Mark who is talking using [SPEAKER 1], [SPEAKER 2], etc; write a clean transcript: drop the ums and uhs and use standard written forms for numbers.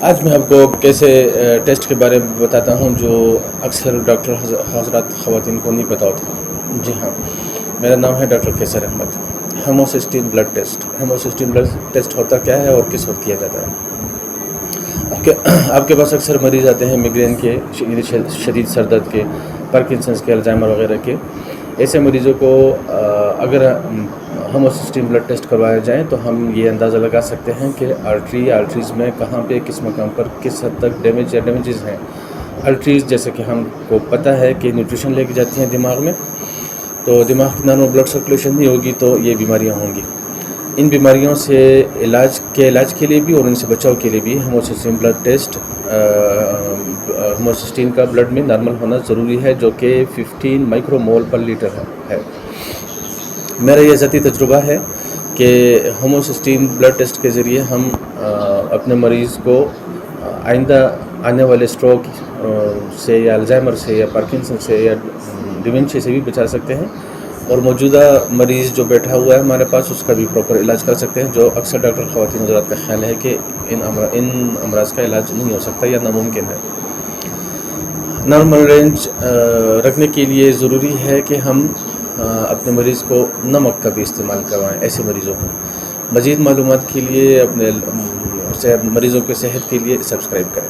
[SPEAKER 1] آج میں آپ کو کیسے ٹیسٹ کے بارے میں بتاتا ہوں جو اکثر ڈاکٹر حضرات خواتین کو نہیں پتہ ہوتا. جی ہاں، میرا نام ہے doctor Qaiser Ahmed. Homocysteine blood test. Homocysteine blood test ہوتا کیا ہے اور کس وقت کیا جاتا ہے؟ آپ کے پاس اکثر مریض آتے ہیں میگرین کے، شدید سر درد کے، پارکنسنس کے، الزائمر وغیرہ کے. ایسے مریضوں کو اگر ہیموسسٹین بلڈ ٹیسٹ کروایا جائیں تو ہم یہ اندازہ لگا سکتے ہیں کہ آرٹریز میں کہاں پہ کس مقام پر کس حد تک ڈیمیج یا ڈیمیجز ہیں. آرٹریز جیسے کہ ہم کو پتہ ہے کہ نیوٹریشن لے کے جاتی ہیں دماغ میں، تو دماغ کی نارمل بلڈ سرکولیشن نہیں ہوگی تو یہ بیماریاں ہوں گی. ان بیماریوں سے علاج کے لیے بھی اور ان سے بچاؤ کے لیے بھی ہیموسسٹین بلڈ ٹیسٹ ہیموسسٹین کا بلڈ میں نارمل ہونا ضروری ہے، جو کہ 15 مائکرو مول پر لیٹر ہے. میرا یہ ذاتی تجربہ ہے کہ ہیموسسٹین بلڈ ٹیسٹ کے ذریعے ہم اپنے مریض کو آئندہ آنے والے اسٹروک سے یا الزائمر سے یا پارکنسن سے یا ڈیمنشیا سے بھی بچا سکتے ہیں، اور موجودہ مریض جو بیٹھا ہوا ہے ہمارے پاس اس کا بھی پراپر علاج کر سکتے ہیں، جو اکثر ڈاکٹر خواتین حضرات کا خیال ہے کہ ان امراض کا علاج نہیں ہو سکتا یا ناممکن ہے. نارمل رینج رکھنے کے لیے ضروری ہے کہ ہم اپنے مریض کو نمک کا بھی استعمال کروائیں. ایسے مریضوں کو مزید معلومات کے لیے اپنے مریضوں کے صحت کے لیے سبسکرائب کریں.